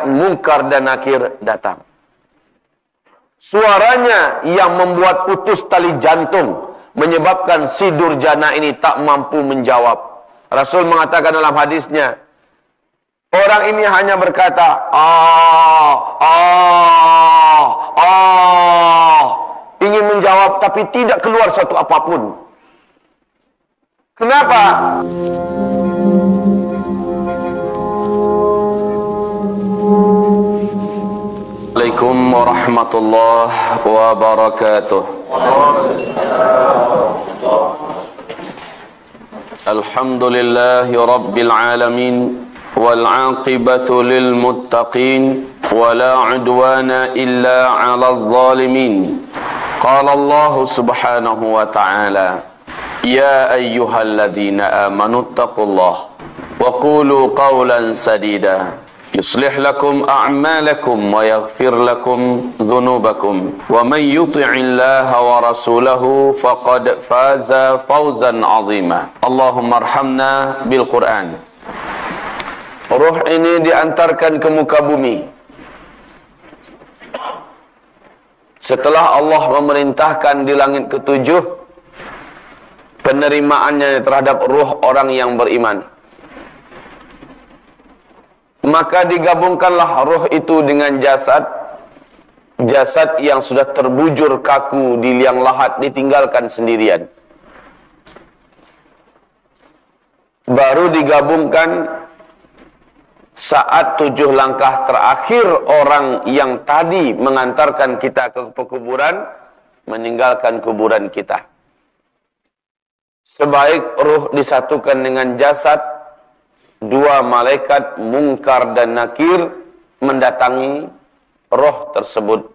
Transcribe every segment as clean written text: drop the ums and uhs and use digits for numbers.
Munkar dan Nakir datang. Suaranya yang membuat putus tali jantung, menyebabkan si durjana ini tak mampu menjawab. Rasul mengatakan dalam hadisnya, orang ini hanya berkata, ingin menjawab tapi tidak keluar satu apapun. Kenapa? Assalamualaikum warahmatullahi wabarakatuh. Alhamdulillahi rabbil alamin, wal aqibatu lil muttaqin, wala udwana illa 'alal zalimin. Qala Allah subhanahu wa ta'ala, ya ayyuhalladzina amanu taqullaha wa qulu qawlan sadida yuslih lakum a'malakum wa yaghfir lakum dhunubakum wa man yuti'illaha wa rasulahu faqad faza fawzan 'azima. Allahumma arhamna bil Qur'an. Ruh ini diantarkan ke muka bumi setelah Allah memerintahkan di langit ketujuh penerimaannya terhadap ruh orang yang beriman. Maka digabungkanlah ruh itu dengan jasad yang sudah terbujur kaku di liang lahat, ditinggalkan sendirian. Baru digabungkan saat 7 langkah terakhir orang yang tadi mengantarkan kita ke pekuburan meninggalkan kuburan kita. Sebaik ruh disatukan dengan jasad, 2 malaikat Munkar dan Nakir mendatangi roh tersebut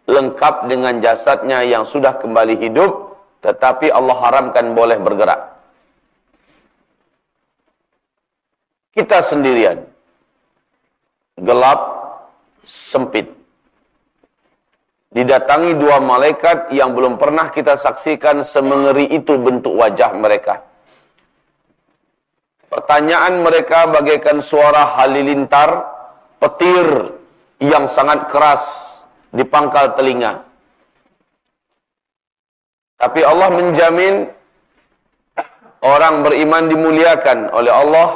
lengkap dengan jasadnya yang sudah kembali hidup, tetapi Allah haramkan boleh bergerak. Kita sendirian, gelap, sempit, didatangi 2 malaikat yang belum pernah kita saksikan semengeri itu bentuk wajah mereka. Pertanyaan mereka bagaikan suara halilintar, petir yang sangat keras di pangkal telinga. Tapi Allah menjamin orang beriman dimuliakan oleh Allah.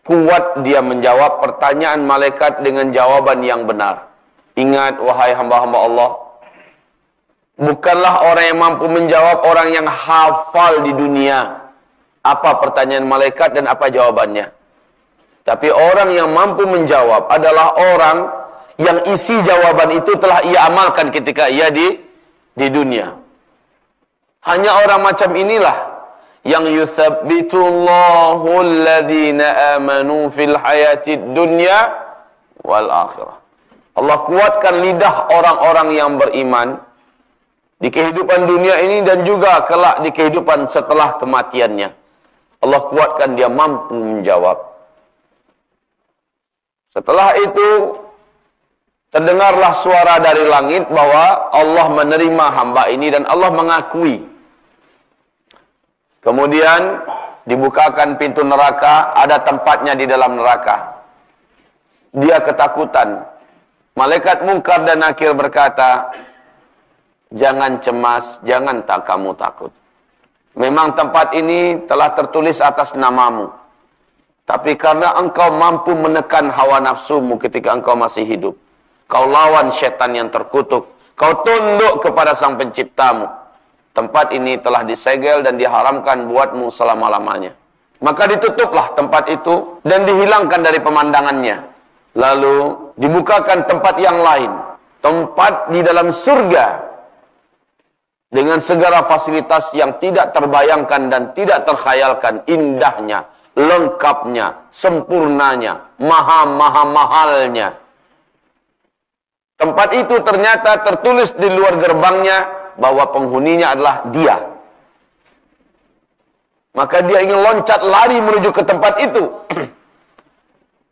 Kuat dia menjawab pertanyaan malaikat dengan jawaban yang benar. Ingat wahai hamba-hamba Allah, bukanlah orang yang mampu menjawab orang yang hafal di dunia apa pertanyaan malaikat dan apa jawabannya. Tapi orang yang mampu menjawab adalah orang yang isi jawaban itu telah ia amalkan ketika ia di dunia. Hanya orang macam inilah yang yuthabbitullahu alladhina amanu fil hayatid dunya wal akhirah. Allah kuatkan lidah orang-orang yang beriman di kehidupan dunia ini dan juga kelak di kehidupan setelah kematiannya. Allah kuatkan dia mampu menjawab. Setelah itu terdengarlah suara dari langit bahwa Allah menerima hamba ini dan Allah mengakui. Kemudian dibukakan pintu neraka, ada tempatnya di dalam neraka. Dia ketakutan. Malaikat Munkar dan Nakir berkata, jangan cemas, jangan kamu takut. Memang tempat ini telah tertulis atas namamu. Tapi karena engkau mampu menekan hawa nafsumu ketika engkau masih hidup, kau lawan setan yang terkutuk, kau tunduk kepada Sang Penciptamu, tempat ini telah disegel dan diharamkan buatmu selama-lamanya. Maka ditutuplah tempat itu dan dihilangkan dari pemandangannya. Lalu dibukakan tempat yang lain, tempat di dalam surga dengan segala fasilitas yang tidak terbayangkan dan tidak terkhayalkan, indahnya, lengkapnya, sempurnanya, mahalnya. Tempat itu ternyata tertulis di luar gerbangnya bahwa penghuninya adalah dia. Maka dia ingin loncat lari menuju ke tempat itu.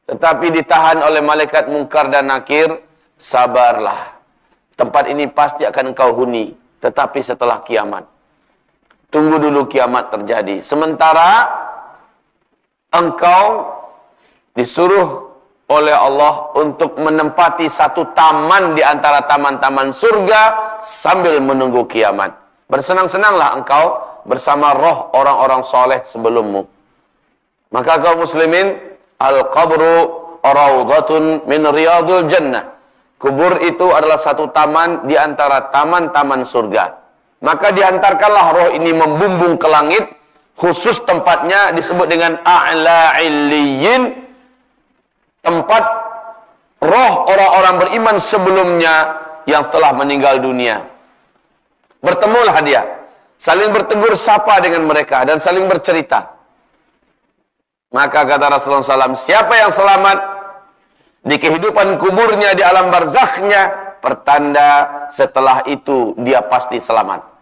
Tetapi ditahan oleh malaikat Munkar dan Nakir. Sabarlah, tempat ini pasti akan engkau huni, tetapi setelah kiamat. Tunggu dulu kiamat terjadi. Sementara engkau disuruh oleh Allah untuk menempati satu taman di antara taman-taman surga sambil menunggu kiamat. Bersenang-senanglah engkau bersama roh orang-orang soleh sebelummu. Maka kaum muslimin, al-qabru rawdatun min riyadul jannah. Kubur itu adalah satu taman di antara taman-taman surga. Maka diantarkanlah roh ini membumbung ke langit, khusus tempatnya disebut dengan a'la illiyin, tempat roh orang-orang beriman sebelumnya yang telah meninggal dunia. Bertemulah dia, saling bertegur sapa dengan mereka dan saling bercerita. Maka kata Rasulullah SAW, siapa yang selamat di kehidupan kuburnya, di alam barzakhnya, pertanda setelah itu dia pasti selamat.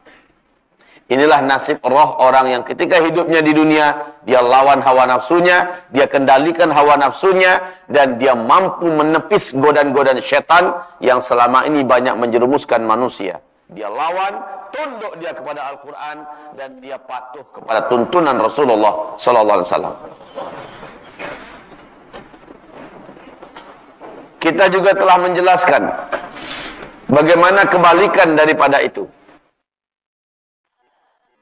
Inilah nasib roh orang yang ketika hidupnya di dunia, dia lawan hawa nafsunya, dia kendalikan hawa nafsunya, dan dia mampu menepis godaan-godaan setan yang selama ini banyak menjerumuskan manusia. Dia lawan, tunduk dia kepada Al-Quran, dan dia patuh kepada tuntunan Rasulullah SAW. Kita juga telah menjelaskan bagaimana kebalikan daripada itu.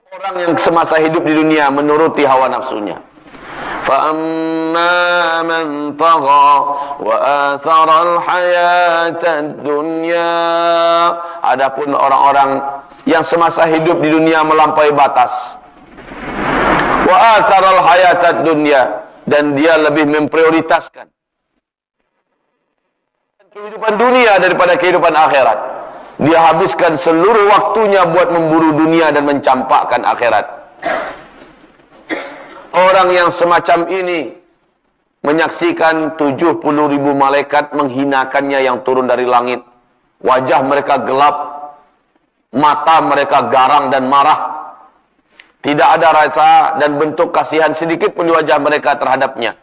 Orang yang semasa hidup di dunia menuruti hawa nafsunya. فَأَمَّا مَنْ طَغَى وَآثَرَ الْحَيَاةَ الدُّنْيَا. Adapun orang-orang yang semasa hidup di dunia melampaui batas. وَآثَرَ الْحَيَاةَ الدُّنْيَا, dan dia lebih memprioritaskan kehidupan dunia daripada kehidupan akhirat. Dia habiskan seluruh waktunya buat memburu dunia dan mencampakkan akhirat. Orang yang semacam ini menyaksikan 70.000 malaikat menghinakannya yang turun dari langit. Wajah mereka gelap, mata mereka garang dan marah. Tidak ada rasa dan bentuk kasihan sedikit pun di wajah mereka terhadapnya.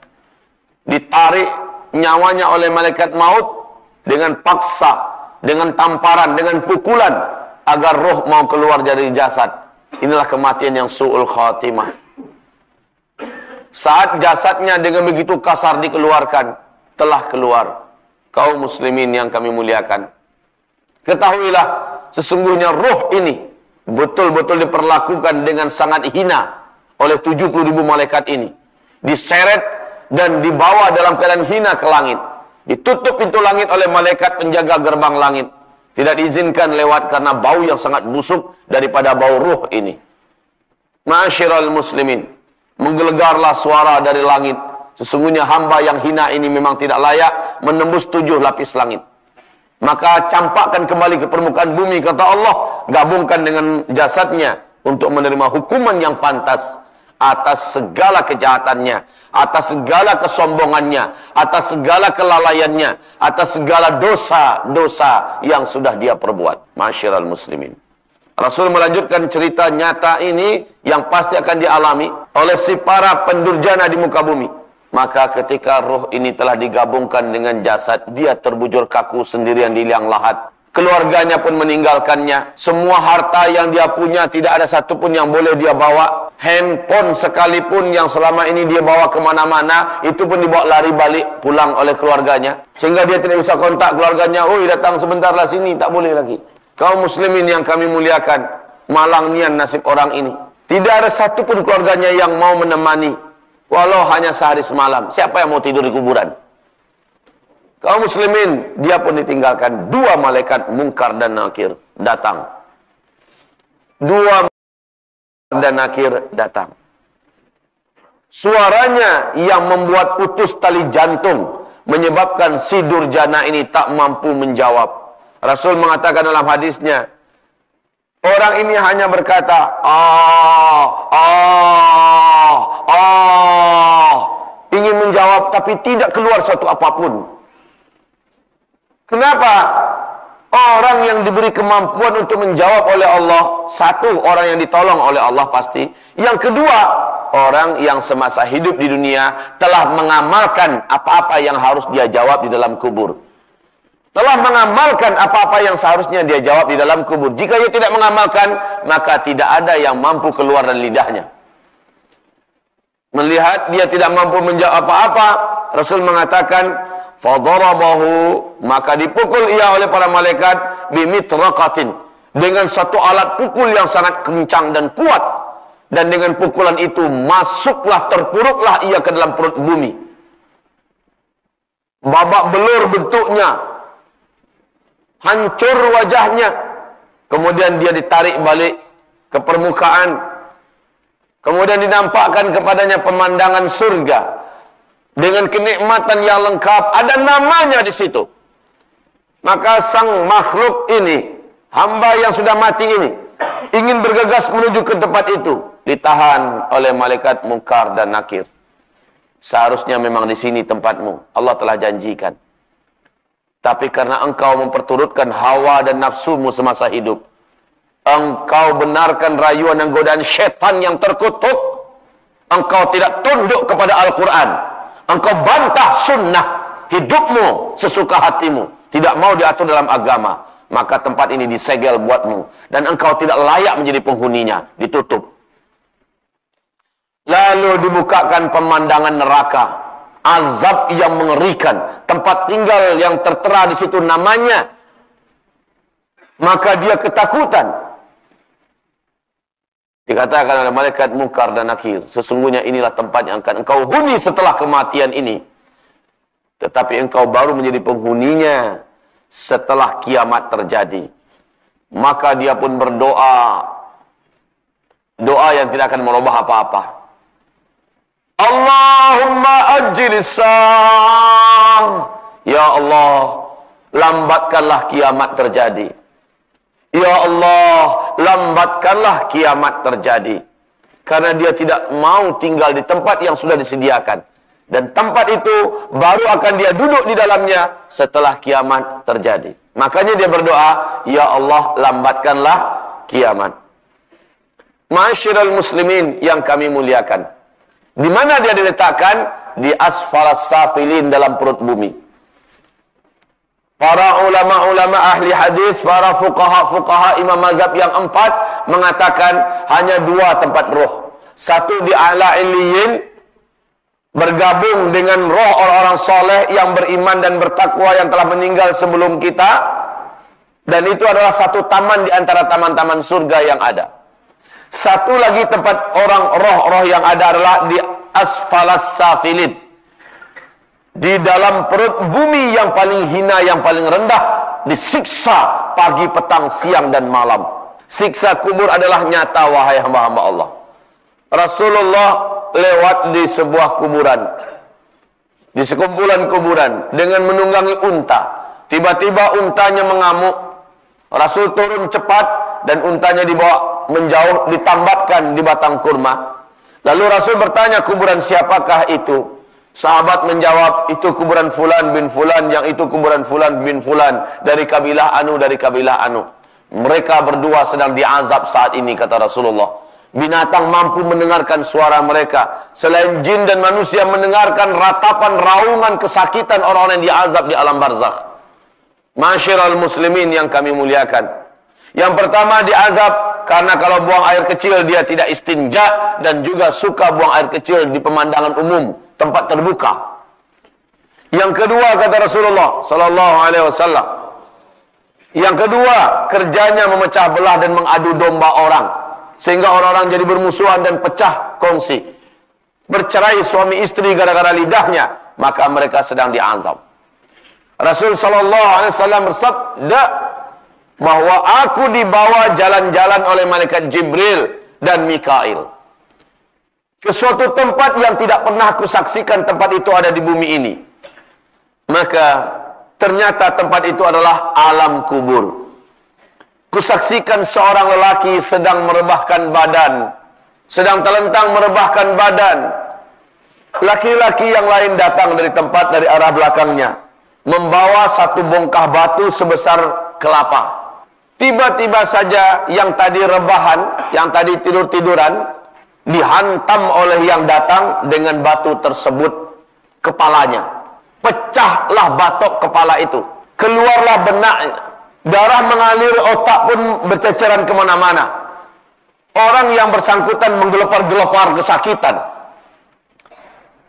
Ditarik nyawanya oleh malaikat maut dengan paksa, dengan tamparan, dengan pukulan, agar roh mau keluar dari jasad. Inilah kematian yang su'ul khatimah. Saat jasadnya dengan begitu kasar dikeluarkan, telah keluar. Kaum muslimin yang kami muliakan, ketahuilah, sesungguhnya roh ini betul-betul diperlakukan dengan sangat hina oleh 70.000 malaikat ini. Diseret dan dibawa dalam keadaan hina ke langit. Ditutup pintu langit oleh malaikat penjaga gerbang langit. Tidak diizinkan lewat karena bau yang sangat busuk daripada bau ruh ini. Ma'asyiral muslimin, menggelegarlah suara dari langit. Sesungguhnya hamba yang hina ini memang tidak layak menembus 7 lapis langit. Maka campakkan kembali ke permukaan bumi, kata Allah, gabungkan dengan jasadnya untuk menerima hukuman yang pantas atas segala kejahatannya, atas segala kesombongannya, atas segala kelalaiannya, atas segala dosa-dosa yang sudah dia perbuat. Masyiral muslimin, Rasul melanjutkan cerita nyata ini yang pasti akan dialami oleh si para pendurjana di muka bumi. Maka ketika roh ini telah digabungkan dengan jasad, dia terbujur kaku sendirian di liang lahat. Keluarganya pun meninggalkannya. Semua harta yang dia punya tidak ada satupun yang boleh dia bawa. Handphone sekalipun yang selama ini dia bawa kemana-mana, itu pun dibawa lari balik pulang oleh keluarganya. Sehingga dia tidak bisa kontak keluarganya. Oi, datang sebentarlah sini, tak boleh lagi. Kaum muslimin yang kami muliakan, malang nian nasib orang ini. Tidak ada satupun keluarganya yang mau menemani, walau hanya sehari semalam. Siapa yang mau tidur di kuburan? Kaum muslimin, dia pun ditinggalkan. 2 malaikat Munkar dan Nakir datang. 2 dan Nakir datang. Suaranya yang membuat putus tali jantung, menyebabkan si durjana ini tak mampu menjawab. Rasul mengatakan dalam hadisnya, orang ini hanya berkata, ingin menjawab tapi tidak keluar satu apapun. Kenapa? Orang yang diberi kemampuan untuk menjawab oleh Allah, satu, orang yang ditolong oleh Allah pasti. Yang kedua, orang yang semasa hidup di dunia telah mengamalkan apa-apa yang harus dia jawab di dalam kubur. Telah mengamalkan apa-apa yang seharusnya dia jawab di dalam kubur. Jika dia tidak mengamalkan, maka tidak ada yang mampu keluar dari lidahnya. Melihat dia tidak mampu menjawab apa-apa, Rasul mengatakan, fadarabahu, maka dipukul ia oleh para malaikat bimitraqatin, dengan satu alat pukul yang sangat kencang dan kuat, dan dengan pukulan itu masuklah, terpuruklah ia ke dalam perut bumi. Babak belur bentuknya, hancur wajahnya, kemudian dia ditarik balik ke permukaan, kemudian dinampakkan kepadanya pemandangan surga dengan kenikmatan yang lengkap, ada namanya di situ. Maka sang makhluk ini, hamba yang sudah mati ini, ingin bergegas menuju ke tempat itu, ditahan oleh malaikat Munkar dan Nakir. Seharusnya memang di sini tempatmu, Allah telah janjikan. Tapi karena engkau memperturutkan hawa dan nafsumu semasa hidup, engkau benarkan rayuan dan godaan syaitan yang terkutuk, engkau tidak tunduk kepada Al-Quran, engkau bantah sunnah, hidupmu sesuka hatimu, tidak mau diatur dalam agama, maka tempat ini disegel buatmu, dan engkau tidak layak menjadi penghuninya, ditutup. Lalu dibukakan pemandangan neraka, azab yang mengerikan, tempat tinggal yang tertera di situ namanya. Maka dia ketakutan. Dikatakan oleh malaikat Munkar dan Nakir, sesungguhnya inilah tempat yang akan engkau huni setelah kematian ini. Tetapi engkau baru menjadi penghuninya setelah kiamat terjadi. Maka dia pun berdoa, doa yang tidak akan merubah apa-apa. Allahumma ajlis sa'ah. Ya Allah, lambatkanlah kiamat terjadi. Ya Allah, lambatkanlah kiamat terjadi. Karena dia tidak mau tinggal di tempat yang sudah disediakan. Dan tempat itu baru akan dia duduk di dalamnya setelah kiamat terjadi. Makanya dia berdoa, Ya Allah, lambatkanlah kiamat. Ma'asyiral muslimin yang kami muliakan, di mana dia diletakkan? Di asfalas safilin, dalam perut bumi. Para ulama-ulama ahli hadis, para fuqaha imam mazhab yang 4 mengatakan hanya 2 tempat roh. Satu di a'la illiyin, bergabung dengan roh orang-orang soleh yang beriman dan bertakwa yang telah meninggal sebelum kita. Dan itu adalah satu taman di antara taman-taman surga yang ada. Satu lagi tempat orang roh-roh yang ada adalah di asfalas safilin, di dalam perut bumi yang paling hina, yang paling rendah, disiksa pagi, petang, siang, dan malam. Siksa kubur adalah nyata, wahai hamba-hamba Allah. Rasulullah lewat di sebuah kuburan, di sekumpulan kuburan, dengan menunggangi unta. Tiba-tiba untanya mengamuk. Rasul turun cepat dan untanya dibawa menjauh, ditambatkan di batang kurma. Lalu Rasul bertanya, kuburan siapakah itu? Sahabat menjawab, itu kuburan fulan bin fulan, yang itu kuburan fulan bin fulan, dari kabilah anu, dari kabilah anu. Mereka berdua sedang diazab saat ini, kata Rasulullah. Binatang mampu mendengarkan suara mereka. Selain jin dan manusia mendengarkan ratapan, raungan, kesakitan orang-orang yang diazab di alam barzakh. Masyiral muslimin yang kami muliakan. Yang pertama diazab karena kalau buang air kecil dia tidak istinja, dan juga suka buang air kecil di pemandangan umum, tempat terbuka. Yang kedua, kata Rasulullah sallallahu alaihi wasallam, yang kedua kerjanya memecah belah dan mengadu domba orang, sehingga orang-orang jadi bermusuhan dan pecah kongsi, bercerai suami istri gara-gara lidahnya, maka mereka sedang diazab. Rasul sallallahu alaihi wasallam bersabda bahwa aku dibawa jalan-jalan oleh malaikat Jibril dan Mikail ke suatu tempat yang tidak pernah aku saksikan tempat itu ada di bumi ini. Maka ternyata tempat itu adalah alam kubur. Kusaksikan seorang lelaki sedang merebahkan badan, sedang terlentang merebahkan badan. Laki-laki yang lain datang dari tempat, dari arah belakangnya, membawa satu bongkah batu sebesar kelapa. Tiba-tiba saja yang tadi rebahan, yang tadi tidur-tiduran, dihantam oleh yang datang dengan batu tersebut kepalanya. Pecahlah batok kepala itu, keluarlah benaknya, darah mengalir, otak pun berceceran kemana-mana. Orang yang bersangkutan menggelepar-gelepar kesakitan.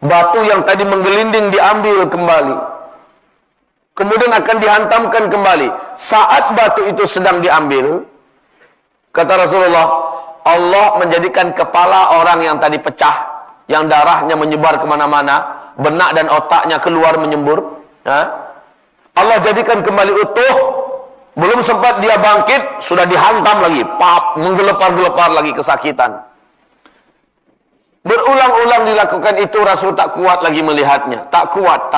Batu yang tadi menggelinding diambil kembali. kemudian akan dihantamkan kembali. Saat batu itu sedang diambil, kata Rasulullah, Allah menjadikan kepala orang yang tadi pecah, yang darahnya menyebar kemana-mana, benak dan otaknya keluar menyembur. Allah jadikan kembali utuh, belum sempat dia bangkit, sudah dihantam lagi, pap, menggelepar-gelepar lagi kesakitan. Berulang-ulang dilakukan itu, Rasul tak kuat lagi melihatnya, tak kuat.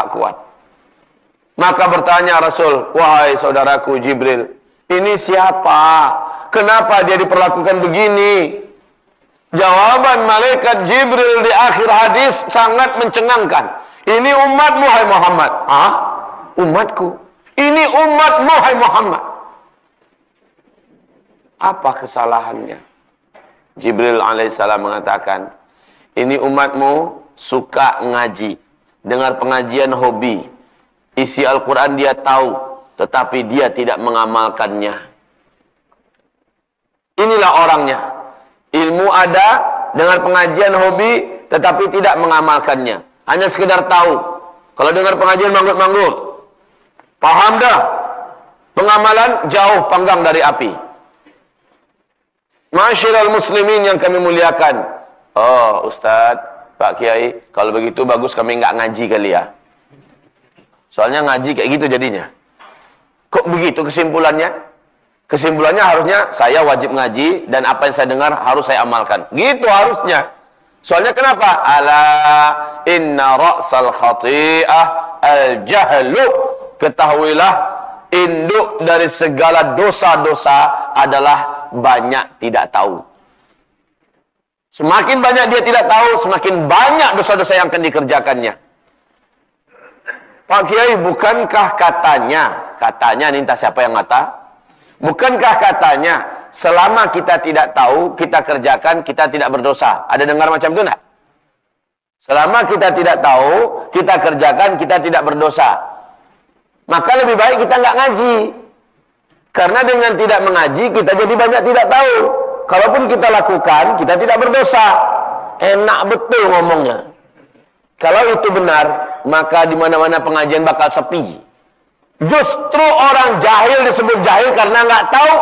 Maka bertanya Rasul, wahai saudaraku Jibril, ini siapa? Kenapa dia diperlakukan begini? Jawaban malaikat Jibril di akhir hadis sangat mencengangkan. Ini umatmu, hai Muhammad. Umatku? Ini umatmu, hai Muhammad. Apa kesalahannya? Jibril alaihissalam mengatakan, ini umatmu suka ngaji, dengar pengajian hobi, isi Al-Quran dia tahu, tetapi dia tidak mengamalkannya. Inilah orangnya. Ilmu ada, dengar pengajian hobi, tetapi tidak mengamalkannya. Hanya sekedar tahu. Kalau dengar pengajian manggut-manggut, paham dah. Pengamalan jauh panggang dari api. Ma'asyiral muslimin yang kami muliakan. Oh, Ustadz, Pak Kiai, kalau begitu bagus kami nggak ngaji kali ya. Soalnya ngaji kayak gitu jadinya. Kok begitu kesimpulannya? Kesimpulannya harusnya saya wajib ngaji dan apa yang saya dengar harus saya amalkan. Gitu harusnya. Soalnya kenapa? Ala inna ra'sal khati'ah al-jahlu. Ketahuilah, induk dari segala dosa-dosa adalah banyak tidak tahu. Semakin banyak dia tidak tahu, semakin banyak dosa-dosa yang akan dikerjakannya. Pak Kiai, bukankah katanya ini entah siapa yang ngata, bukankah katanya selama kita tidak tahu, kita kerjakan, kita tidak berdosa? Ada dengar macam itu enggak? Selama kita tidak tahu, kita kerjakan, kita tidak berdosa. Maka lebih baik kita nggak ngaji. Karena dengan tidak mengaji, kita jadi banyak tidak tahu. Kalaupun kita lakukan, kita tidak berdosa. Enak betul ngomongnya. Kalau itu benar, maka di mana-mana pengajian bakal sepi. Justru orang jahil disebut jahil karena nggak tahu.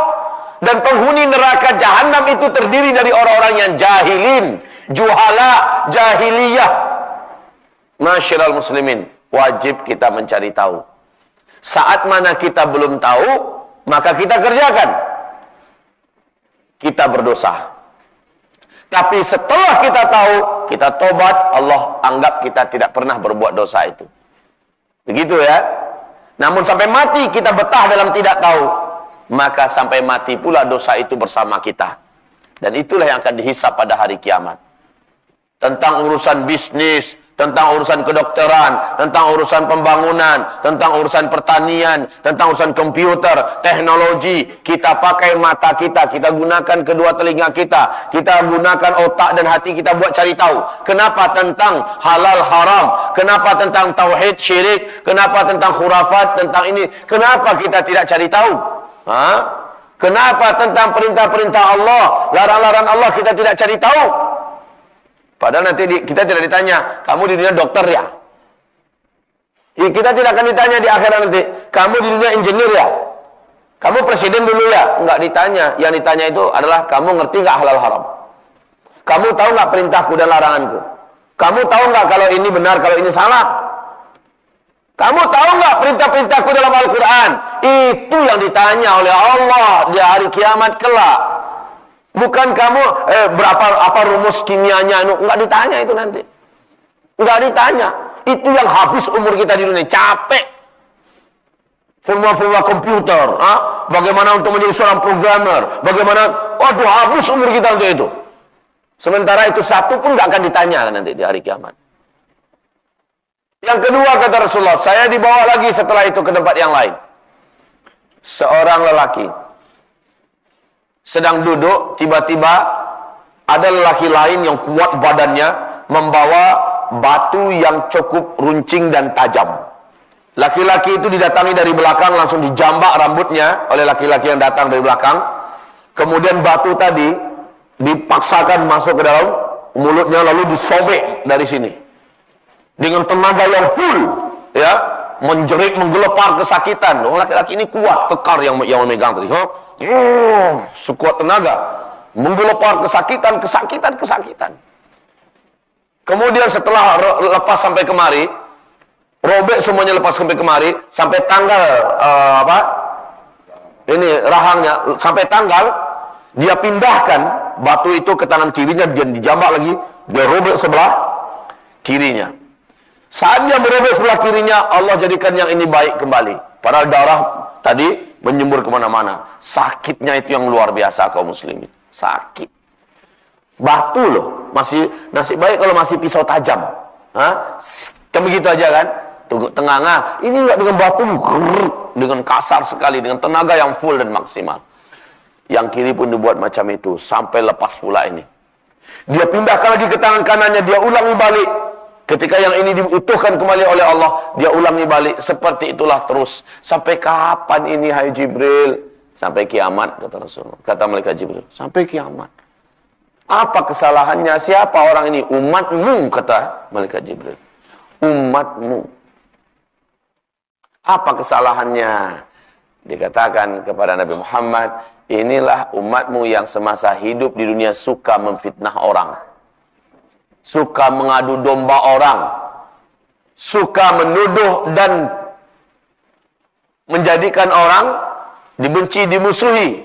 Dan penghuni neraka jahanam itu terdiri dari orang-orang yang jahilin, juhala, jahiliyah. Masyiral muslimin, wajib kita mencari tahu. Saat mana kita belum tahu, maka kita kerjakan. Kita berdosa. Tapi setelah kita tahu, kita tobat, Allah anggap kita tidak pernah berbuat dosa itu. Begitu ya. Namun sampai mati kita betah dalam tidak tahu, maka sampai mati pula dosa itu bersama kita. Dan itulah yang akan dihisab pada hari kiamat. Tentang urusan bisnis, tentang urusan kedokteran, tentang urusan pembangunan, tentang urusan pertanian, tentang urusan komputer, teknologi. Kita pakai mata kita, kita gunakan kedua telinga kita, kita gunakan otak dan hati kita buat cari tahu. Kenapa tentang halal haram? Kenapa tentang tauhid syirik? Kenapa tentang khurafat? Tentang ini? Kenapa kita tidak cari tahu? Kenapa tentang perintah-perintah Allah, larang-larang Allah kita tidak cari tahu? Padahal nanti kita tidak ditanya, kamu di dunia dokter ya? Kita tidak akan ditanya di akhirat nanti, kamu di dunia engineer ya? Kamu presiden dulu ya? Enggak ditanya. Yang ditanya itu adalah, kamu ngerti nggak halal haram? Kamu tahu nggak perintahku dan laranganku? Kamu tahu nggak kalau ini benar, kalau ini salah? Kamu tahu nggak perintah-perintahku dalam Al-Quran? Itu yang ditanya oleh Allah di hari kiamat kelak. Bukan kamu apa rumus kimianya, nggak ditanya itu nanti. Nggak ditanya. Itu yang habis umur kita di dunia, capek. Formula-formula komputer, bagaimana untuk menjadi seorang programmer, bagaimana, waduh habis umur kita untuk itu. Sementara itu satu pun nggak akan ditanya nanti di hari kiamat. Yang kedua kata Rasulullah, saya dibawa lagi setelah itu ke tempat yang lain. Seorang lelaki sedang duduk, tiba-tiba ada lelaki lain yang kuat badannya membawa batu yang cukup runcing dan tajam. Laki-laki itu didatangi dari belakang, langsung dijambak rambutnya oleh laki-laki yang datang dari belakang. Kemudian batu tadi dipaksakan masuk ke dalam mulutnya, lalu disobek dari sini dengan tenaga yang full, ya. menjerit, menggelepar kesakitan. Laki-laki ini kuat, kekar yang memegang tadi. Sekuat tenaga, menggelepar kesakitan. Kemudian setelah lepas sampai kemari, robek semuanya lepas sampai kemari, sampai tanggal rahangnya sampai tanggal, dia pindahkan batu itu ke tangan kirinya, dia dijambak lagi, dia robek sebelah kirinya. Saat dia merobek sebelah kirinya, Allah jadikan yang ini baik kembali. Padahal darah tadi menyembur kemana-mana. Sakitnya itu yang luar biasa kaum muslimin. Sakit. Batu loh, masih nasib baik kalau masih pisau tajam. Kan begitu aja kan? Tunggu tengah-tengah. Ini juga dengan batu, dengan kasar sekali, dengan tenaga yang full dan maksimal. Yang kiri pun dibuat macam itu, sampai lepas pula ini. Dia pindahkan lagi ke tangan kanannya, dia ulangi balik. Ketika yang ini diutuhkan kembali oleh Allah, dia ulangi balik. Seperti itulah terus. Sampai kapan ini, hai Jibril? Sampai kiamat, kata Rasulullah. Kata malaikat Jibril, sampai kiamat. Apa kesalahannya? Siapa orang ini? Umatmu, kata malaikat Jibril. Umatmu. Apa kesalahannya? Dikatakan kepada Nabi Muhammad, inilah umatmu yang semasa hidup di dunia suka memfitnah orang. Suka mengadu domba orang, suka menuduh dan menjadikan orang dibenci, dimusuhi.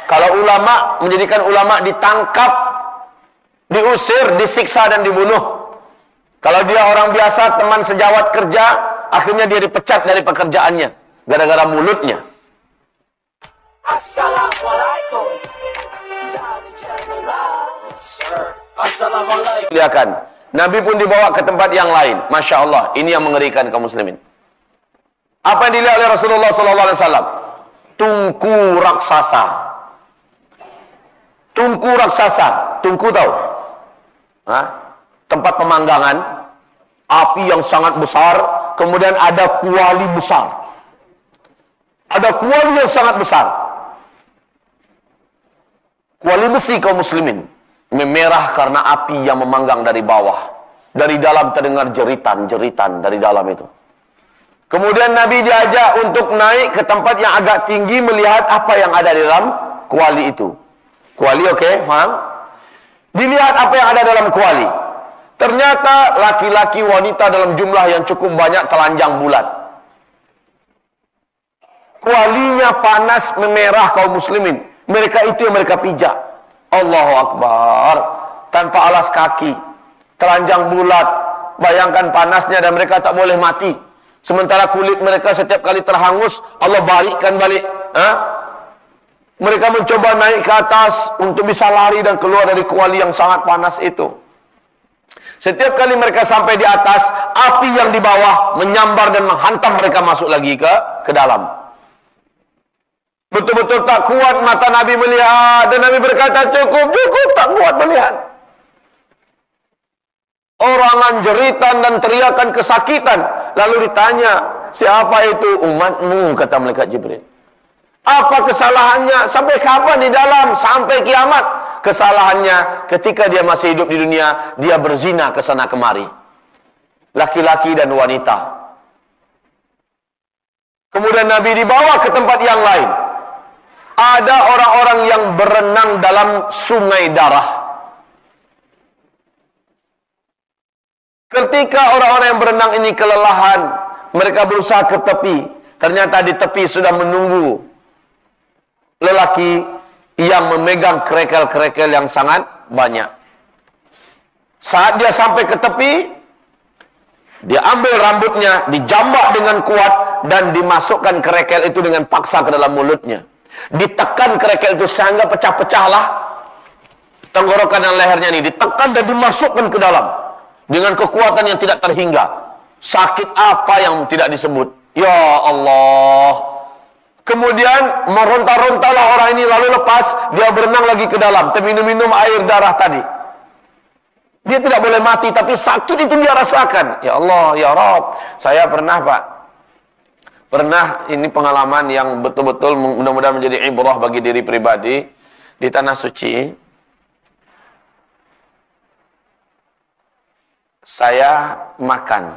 Kalau ulama, menjadikan ulama ditangkap, diusir, disiksa dan dibunuh. Kalau dia orang biasa, teman sejawat kerja, akhirnya dia dipecat dari pekerjaannya gara-gara mulutnya. Assalamualaikum. Assalamualaikum. Lihatkan, Nabi pun dibawa ke tempat yang lain. Masya Allah, ini yang mengerikan kaum muslimin. Apa yang dilihat oleh Rasulullah SAW? Tungku raksasa. Tungku raksasa. Tungku tahu? Tempat pemanggangan, api yang sangat besar, kemudian ada kuali besar. Ada kuali yang sangat besar. Kuali besi kaum muslimin. Memerah karena api yang memanggang dari bawah. Dari dalam terdengar jeritan-jeritan dari dalam itu. Kemudian Nabi diajak untuk naik ke tempat yang agak tinggi, melihat apa yang ada di dalam kuali itu. Kuali, oke, faham? Dilihat apa yang ada dalam kuali. Ternyata laki-laki, wanita dalam jumlah yang cukup banyak telanjang bulat. Kualinya panas, memerah kaum muslimin. Mereka itu yang mereka pijak. Allahu Akbar. Tanpa alas kaki, telanjang bulat. Bayangkan panasnya dan mereka tak boleh mati. Sementara kulit mereka setiap kali terhangus, Allah balikkan balik. Mereka mencoba naik ke atas untuk bisa lari dan keluar dari kuali yang sangat panas itu. Setiap kali mereka sampai di atas, api yang di bawah menyambar dan menghantam mereka masuk lagi ke dalam. Betul-betul tak kuat mata Nabi melihat. Dan Nabi berkata, cukup, tak kuat melihat. Orangan jeritan dan teriakan kesakitan. Lalu ditanya, siapa itu? Umatmu, kata malaikat Jibril. Apa kesalahannya? Sampai kapan di dalam? Sampai kiamat. Kesalahannya, ketika dia masih hidup di dunia, dia berzina ke sana kemari. Laki-laki dan wanita. Kemudian Nabi dibawa ke tempat yang lain. Ada orang-orang yang berenang dalam sungai darah. Ketika orang-orang yang berenang ini kelelahan, mereka berusaha ke tepi. Ternyata di tepi sudah menunggu lelaki yang memegang kerekel-kerekel yang sangat banyak. Saat dia sampai ke tepi, dia ambil rambutnya, dijambak dengan kuat, dan dimasukkan kerekel itu dengan paksa ke dalam mulutnya. Ditekan kerekel itu sehingga pecah-pecahlah tenggorokan dan lehernya ini. Ditekan dan dimasukkan ke dalam dengan kekuatan yang tidak terhingga. Sakit apa yang tidak disebut? Ya Allah. Kemudian meronta-rontalah orang ini, lalu lepas, dia berenang lagi ke dalam, terminum-minum air darah tadi. Dia tidak boleh mati, tapi sakit itu dia rasakan. Ya Allah, ya Rabb. Saya pernah, Pak. Pernah, ini pengalaman yang betul-betul mudah-mudahan menjadi ibrah bagi diri pribadi. Di Tanah Suci, saya makan.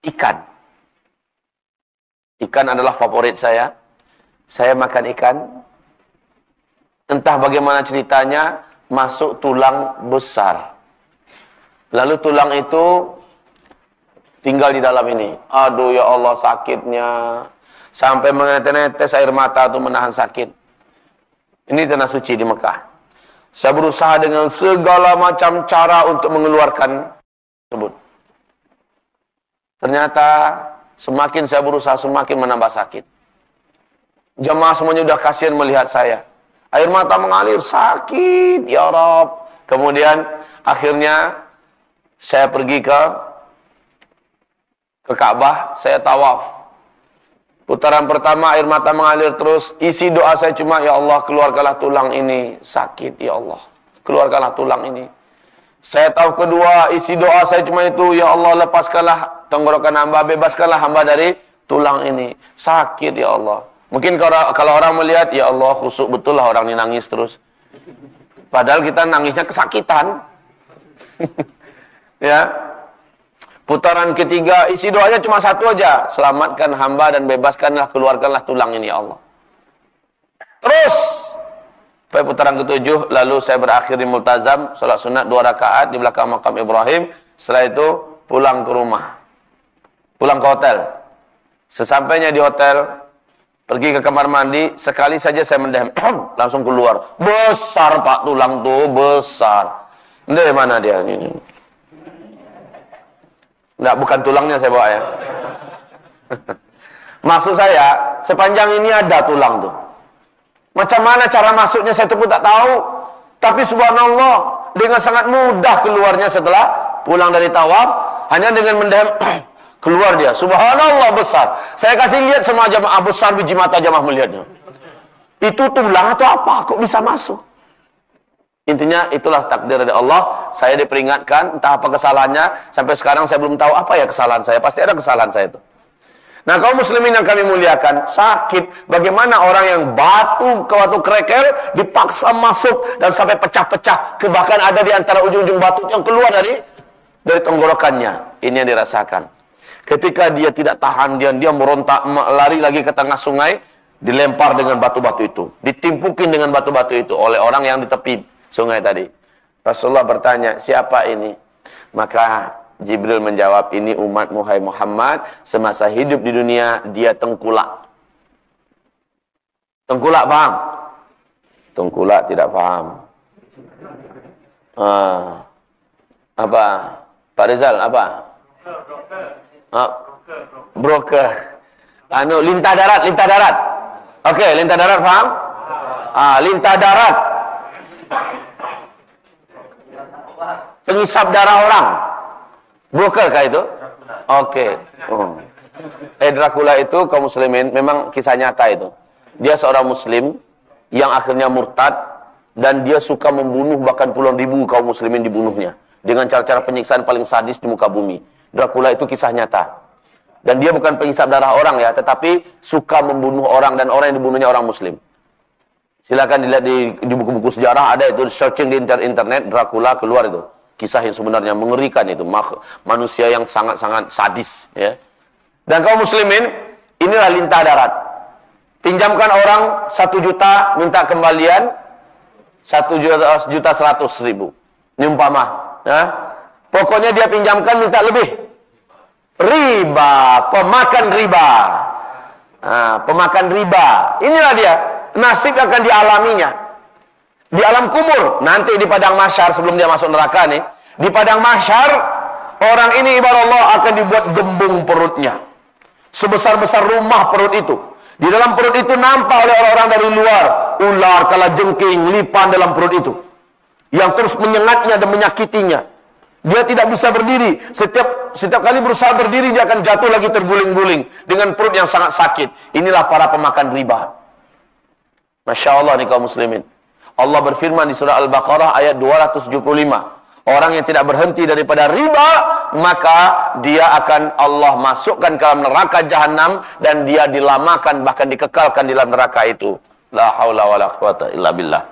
ikan. Ikan adalah favorit saya. Saya makan ikan. Entah bagaimana ceritanya, masuk tulang besar. Lalu tulang itu tinggal di dalam ini. Aduh ya Allah, sakitnya. Sampai menetes air mata itu menahan sakit. Ini tanah suci di Mekah. Saya berusaha dengan segala macam cara untuk mengeluarkan tersebut. Ternyata semakin saya berusaha, semakin menambah sakit. Jemaah semuanya sudah kasihan melihat saya. Air mata mengalir, sakit, ya Rabb. Kemudian akhirnya saya pergi ke Ka'bah, saya tawaf. Putaran pertama air mata mengalir terus, isi doa saya cuma, ya Allah keluarkanlah tulang ini, sakit ya Allah. Keluarkanlah tulang ini. Saya tahu kedua, isi doa saya cuma itu, ya Allah lepaskanlah tenggorokan hamba, bebaskanlah hamba dari tulang ini. Sakit ya Allah. Mungkin kalau orang melihat, ya Allah khusuk betul lah orang ini nangis terus. Padahal kita nangisnya kesakitan. Ya. Putaran ketiga, isi doanya cuma satu aja. Selamatkan hamba dan bebaskanlah, keluarkanlah tulang ini ya Allah. Terus, sampai putaran ketujuh, lalu saya berakhir di multazam, salat sunat 2 rakaat di belakang makam Ibrahim. Setelah itu, pulang ke rumah. Pulang ke hotel. Sesampainya di hotel, pergi ke kamar mandi, sekali saja saya mendem, langsung keluar. Besar Pak tulang tuh, besar. Dari mana dia? Enggak, bukan tulangnya saya bawa ya. Maksud saya, sepanjang ini ada tulang tuh. Macam mana cara masuknya saya pun tak tahu. Tapi subhanallah, dengan sangat mudah keluarnya setelah pulang dari tawaf, hanya dengan mendem, keluar dia. Subhanallah besar. Saya kasih lihat semua jamaah besar, biji mata jamaah melihatnya. Itu tulang atau apa? Kok bisa masuk? Intinya itulah takdir dari Allah. Saya diperingatkan, entah apa kesalahannya. Sampai sekarang saya belum tahu apa ya kesalahan saya. Pasti ada kesalahan saya itu. Nah, kaum muslimin yang kami muliakan, sakit. Bagaimana orang yang batu kerikil dipaksa masuk dan sampai pecah-pecah. Bahkan ada di antara ujung-ujung batu yang keluar dari tenggorokannya. Ini yang dirasakan. Ketika dia tidak tahan, dia merontak, lari lagi ke tengah sungai, dilempar dengan batu-batu itu, ditimpukin dengan batu-batu itu oleh orang yang di tepi sungai tadi. Rasulullah bertanya, siapa ini? Maka Jibril menjawab, ini umatmu hai Muhammad, semasa hidup di dunia dia tengkulak. Tengkulak paham? Tengkulak tidak paham. Apa? Pak Rizal apa? Broker. Lintah darat. Oke, lintah darat paham? Lintah darat. Pengisap darah orang. Broker kah itu? Oke. Dracula itu kaum muslimin, memang kisah nyata itu. Dia seorang muslim yang akhirnya murtad dan dia suka membunuh, bahkan puluhan ribu kaum muslimin dibunuhnya dengan cara-cara penyiksaan paling sadis di muka bumi. Dracula itu kisah nyata. Dan dia bukan pengisap darah orang ya, tetapi suka membunuh orang, dan orang yang dibunuhnya orang muslim. Silakan dilihat di buku-buku sejarah, ada itu, searching di internet, Dracula keluar itu. Kisah yang sebenarnya mengerikan itu, manusia yang sangat-sangat sadis ya. Dan kaum muslimin, inilah lintah darat. Pinjamkan orang 1 juta, minta kembalian 1.100.000. Ini umpama ya. Pokoknya dia pinjamkan minta lebih. Riba, pemakan riba. Pemakan riba. Inilah dia, nasib akan dialaminya. Di alam kubur, nanti di padang mahsyar, sebelum dia masuk neraka nih, di padang mahsyar, orang ini ibarat Allah akan dibuat gembung perutnya. Sebesar-besar rumah perut itu. Di dalam perut itu nampak oleh orang-orang dari luar, ular, kalajengking, lipan dalam perut itu. Yang terus menyengatnya dan menyakitinya. Dia tidak bisa berdiri. Setiap kali berusaha berdiri, dia akan jatuh lagi terguling-guling dengan perut yang sangat sakit. Inilah para pemakan riba. Masya Allah nih kaum muslimin. Allah berfirman di surah Al-Baqarah ayat 275. Orang yang tidak berhenti daripada riba, maka dia akan Allah masukkan ke dalam neraka jahanam, dan dia dilamakan, bahkan dikekalkan di dalam neraka itu. La haula wala quwata illa billah.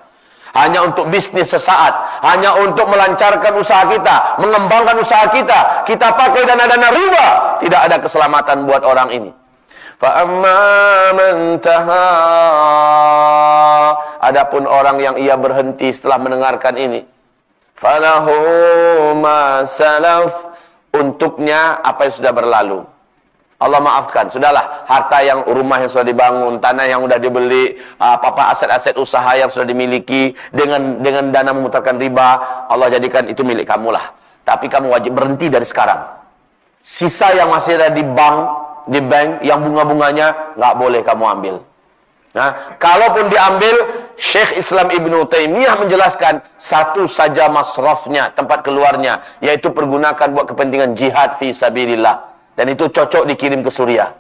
hanya untuk bisnis sesaat, hanya untuk melancarkan usaha kita, mengembangkan usaha kita, kita pakai dana-dana riba, tidak ada keselamatan buat orang ini. Fa'amma man taha, adapun orang yang ia berhenti setelah mendengarkan ini, falahu ma salaf, untuknya apa yang sudah berlalu. Allah maafkan, sudahlah, harta yang, rumah yang sudah dibangun, tanah yang sudah dibeli, apa-apa aset-aset usaha yang sudah dimiliki dengan dana memutarkan riba, Allah jadikan itu milik kamu lah. Tapi kamu wajib berhenti dari sekarang. Sisa yang masih ada di bank yang bunga-bunganya nggak boleh kamu ambil. Nah, kalaupun diambil, Syekh Islam Ibnu Taimiyah menjelaskan satu saja masrafnya, tempat keluarnya, yaitu pergunakan buat kepentingan jihad fi sabilillah. Dan itu cocok dikirim ke Suriah,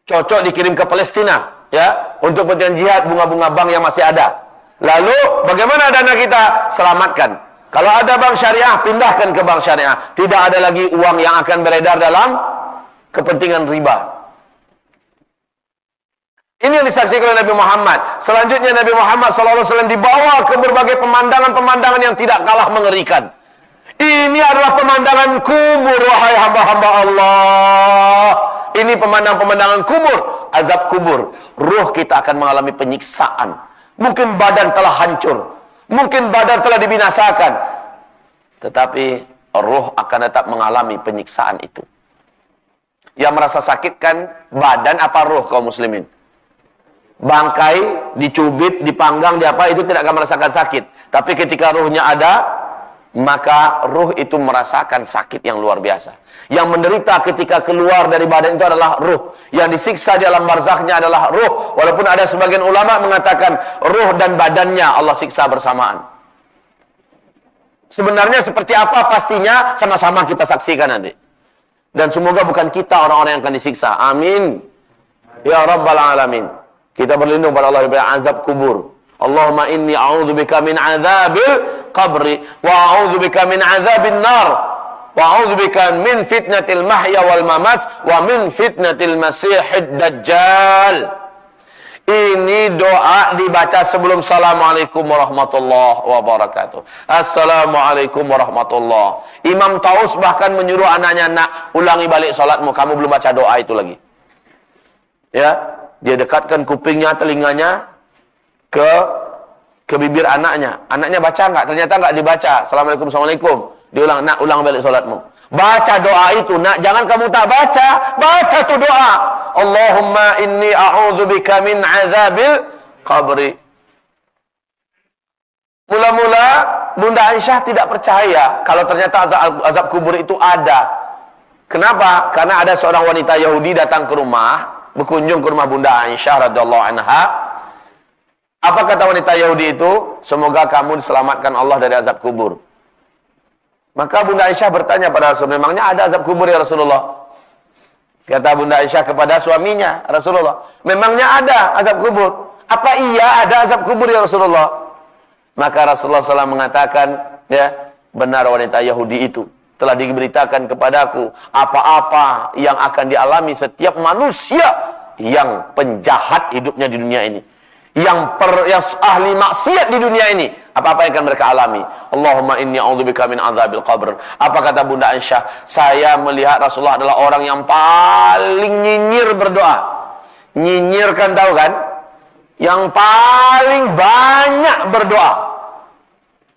cocok dikirim ke Palestina, ya, untuk kepentingan jihad, bunga-bunga bank yang masih ada. Lalu bagaimana dana kita? Selamatkan. Kalau ada bank syariah, pindahkan ke bank syariah. Tidak ada lagi uang yang akan beredar dalam kepentingan riba. Ini yang disaksikan oleh Nabi Muhammad. Selanjutnya Nabi Muhammad SAW dibawa ke berbagai pemandangan-pemandangan yang tidak kalah mengerikan. Ini adalah pemandangan kubur, wahai hamba-hamba Allah. Ini pemandangan kubur, azab kubur. Ruh kita akan mengalami penyiksaan. Mungkin badan telah hancur, mungkin badan telah dibinasakan, tetapi ruh akan tetap mengalami penyiksaan itu. Yang merasa sakit kan badan apa ruh kaum muslimin? Bangkai, dicubit, dipanggang, diapa, itu tidak akan merasakan sakit. Tapi ketika ruhnya ada, maka ruh itu merasakan sakit yang luar biasa. Yang menderita ketika keluar dari badan itu adalah ruh. Yang disiksa di alam barzakhnya adalah ruh. Walaupun ada sebagian ulama mengatakan ruh dan badannya Allah siksa bersamaan. Sebenarnya seperti apa pastinya sama-sama kita saksikan nanti. Dan semoga bukan kita orang-orang yang akan disiksa. Amin. Ya Rabbal Alamin. Kita berlindung pada Allah dari azab kubur. Allahumma inni a'udzubika min azabil qabri wa a'udzubika min azabin nar wa a'udzubika min fitnatil mahya wal mamat wa min fitnatil masiihid dajjal. Ini doa dibaca sebelum Assalamualaikum warahmatullahi wabarakatuh. Assalamualaikum warahmatullahi. Imam Taus bahkan menyuruh anaknya, nak, ulangi balik salatmu, kamu belum baca doa itu lagi. Ya, dia dekatkan kupingnya, telinganya ke bibir anaknya. Anaknya baca enggak? Ternyata enggak dibaca. Assalamualaikum, assalamualaikum. Diulang, nak, ulang balik salatmu. Baca doa itu, nak. Jangan kamu tak baca. Baca tuh doa. Allahumma inni a'udzubika min azabil qabri. Mula-mula Bunda Aisyah tidak percaya kalau ternyata azab kubur itu ada. Kenapa? Karena ada seorang wanita Yahudi datang ke rumah, berkunjung ke rumah Bunda Aisyah radhiyallahu anha. Apa kata wanita Yahudi itu? Semoga kamu diselamatkan Allah dari azab kubur. Maka Bunda Aisyah bertanya pada Rasul, memangnya ada azab kubur ya Rasulullah? Kata Bunda Aisyah kepada suaminya, Rasulullah, memangnya ada azab kubur? Apa iya ada azab kubur ya Rasulullah? Maka Rasulullah SAW mengatakan, ya, benar wanita Yahudi itu telah diberitakan kepadaku apa-apa yang akan dialami setiap manusia yang penjahat hidupnya di dunia ini, yang ahli maksiat di dunia ini, apa-apa yang akan mereka alami. Allahumma inni a'udzubika min azabil qabr. Apa kata Bunda Aisyah? Saya melihat Rasulullah adalah orang yang paling nyinyir berdoa. Nyinyir kan, tahu kan? Yang paling banyak berdoa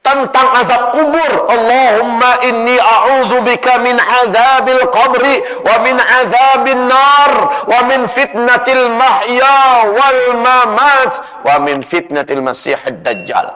tentang azab kubur. Allahumma inni a'udzubika min azabil qabri wa min azabin nar wa min fitnatil mahya wal mamat wa min fitnatil masiihid dajjal.